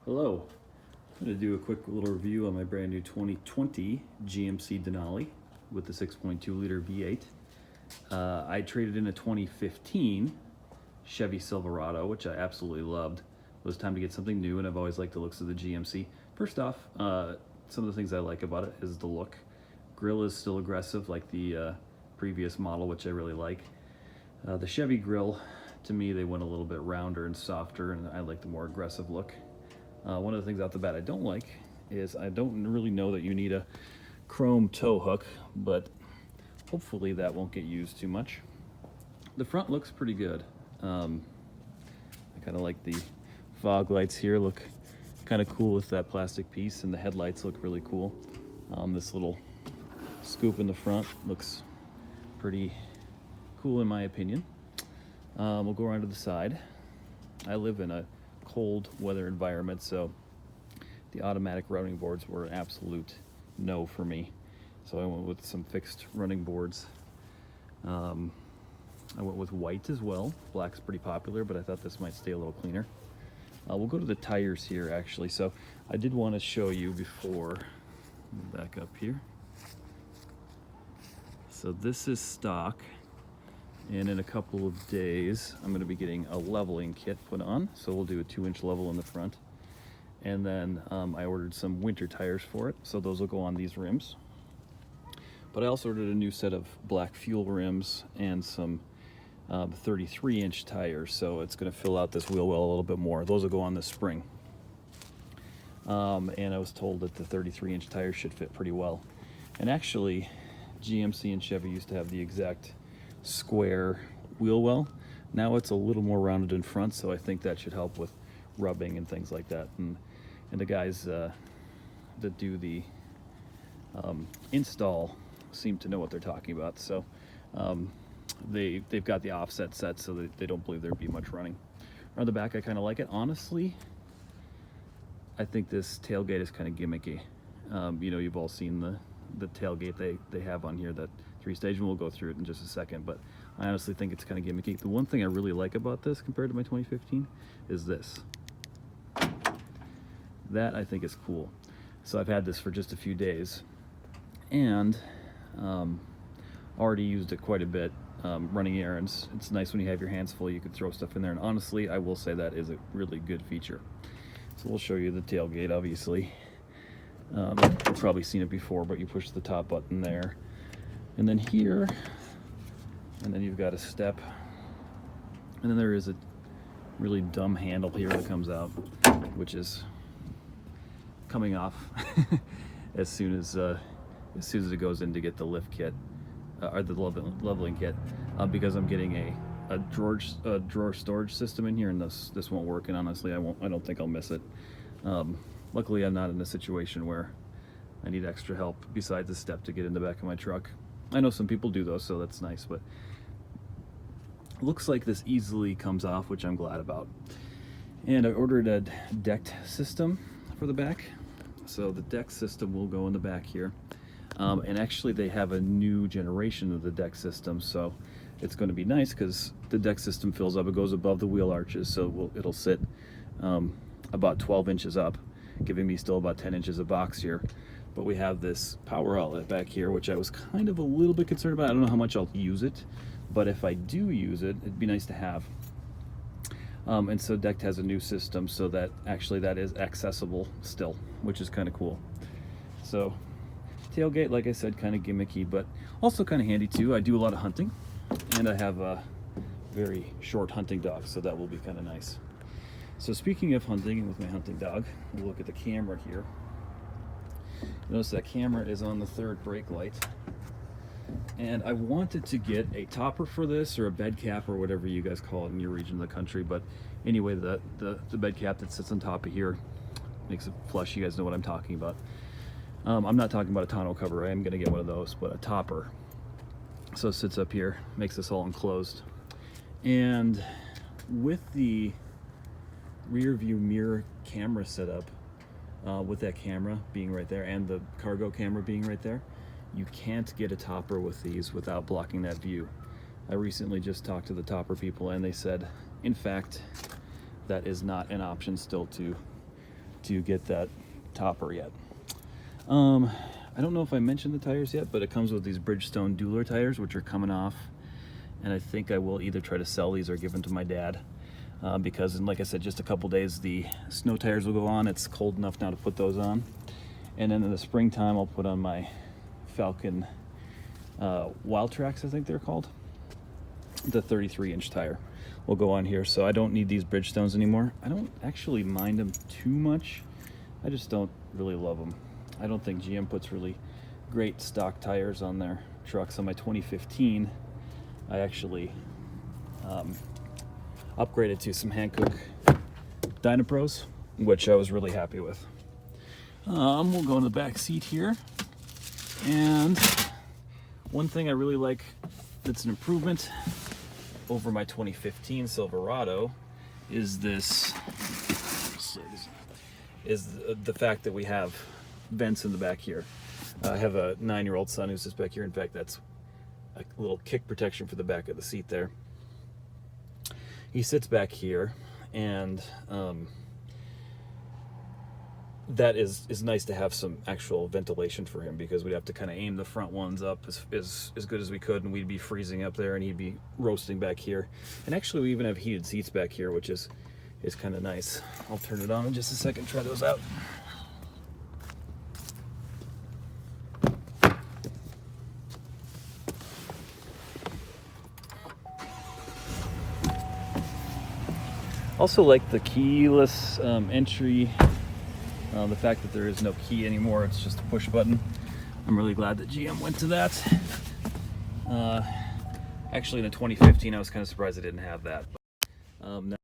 Hello, I'm going to do a quick little review on my brand new 2020 GMC Denali with the 6.2 liter V8. I traded in a 2015 Chevy Silverado, which I absolutely loved. It was time to get something new, and I've always liked the looks of the GMC. First off, some of the things I like about it is the look. Grille is still aggressive like the previous model, which I really like. The Chevy grille, to me, they went a little bit rounder and softer, and I like the more aggressive look. One of the things out the bat I don't like is I don't really know that you need a chrome tow hook, but hopefully that won't get used too much. The front looks pretty good. I kind of like the fog lights here, look kind of cool with that plastic piece, and the headlights look really cool. This little scoop in the front looks pretty cool in my opinion. We'll go around to the side. I live in a cold weather environment, so the automatic running boards were an absolute no for me. So I went with some fixed running boards. I went with white as well. Black's pretty popular, but I thought this might stay a little cleaner. We'll go to the tires here actually. So I did want to show you before, back up here. So this is stock. And in a couple of days, I'm going to be getting a leveling kit put on. So we'll do a 2-inch level in the front. And then I ordered some winter tires for it. So those will go on these rims. But I also ordered a new set of black fuel rims and some 33-inch tires. So it's going to fill out this wheel well a little bit more. Those will go on this spring. And I was told that the 33-inch tires should fit pretty well. And actually, GMC and Chevy used to have the exact square wheel well. Now it's a little more rounded in front, so I think that should help with rubbing and things like that. And the guys that do the install seem to know what they're talking about. So they've got the offset set, so they don't believe there'd be much running. Around the back, I kind of like it. Honestly, I think this tailgate is kind of gimmicky. You know, you've all seen the tailgate they have on here, that 3-stage, and we'll go through it in just a second, but I honestly think it's kind of gimmicky. The one thing I really like about this compared to my 2015 is this. That I think is cool. So I've had this for just a few days and already used it quite a bit running errands. It's nice when you have your hands full, you can throw stuff in there, and honestly I will say that is a really good feature. So we'll show you the tailgate. Obviously you've probably seen it before, but you push the top button there, and then here, and then you've got a step, and then there is a really dumb handle here that comes out, which is coming off as soon as it goes in to get the lift kit or the leveling kit, because I'm getting a drawer storage system in here, and this won't work, and honestly I don't think I'll miss it. Luckily I'm not in a situation where I need extra help besides the step to get in the back of my truck. I know some people do though, so that's nice, but it looks like this easily comes off, which I'm glad about. And I ordered a decked system for the back. So the deck system will go in the back here. And actually they have a new generation of the deck system, so it's going to be nice because the deck system fills up. It goes above the wheel arches, so it'll sit about 12 inches up, giving me still about 10 inches of box here. But we have this power outlet back here, which I was kind of a little bit concerned about. I don't know how much I'll use it, but if I do use it, it'd be nice to have. And so Decked has a new system, so that actually that is accessible still, which is kind of cool. So tailgate, like I said, kind of gimmicky, but also kind of handy too. I do a lot of hunting, and I have a very short hunting dog, so that will be kind of nice. So speaking of hunting, with my hunting dog, we'll look at the camera here. Notice that camera is on the third brake light, and I wanted to get a topper for this, or a bed cap, or whatever you guys call it in your region of the country. But anyway, the bed cap that sits on top of here makes it flush. You guys know what I'm talking about. I'm not talking about a tonneau cover. I am going to get one of those, but a topper. So it sits up here, makes this all enclosed. And with the rear view mirror camera setup, with that camera being right there and the cargo camera being right there, you can't get a topper with these without blocking that view. I recently just talked to the topper people, and they said in fact that is not an option still to to get that topper yet. I don't know if I mentioned the tires yet, but it comes with these Bridgestone Dueler tires, which are coming off, and I think I will either try to sell these or give them to my dad, because in, like I said, just a couple days the snow tires will go on. It's cold enough now to put those on, and then in the springtime I'll put on my Falcon Wild Tracks, I think they're called. The 33-inch tire will go on here, so I don't need these Bridgestones anymore. I don't actually mind them too much. I just don't really love them. I don't think GM puts really great stock tires on their trucks. On my 2015, I actually upgraded to some Hankook Dynapros, which I was really happy with. We'll go in the back seat here, and one thing I really like that's an improvement over my 2015 Silverado is this, is the fact that we have vents in the back here. I have a 9-year-old son who's just back here. In fact, that's a little kick protection for the back of the seat there. He sits back here, and that is nice to have some actual ventilation for him, because we'd have to kind of aim the front ones up as good as we could, and we'd be freezing up there and he'd be roasting back here. And actually we even have heated seats back here, which is kind of nice. I'll turn it on in just a second, try those out. Also like the keyless entry, the fact that there is no key anymore, it's just a push button. I'm really glad that GM went to that. Actually in the 2015 I was kind of surprised I didn't have that. But, now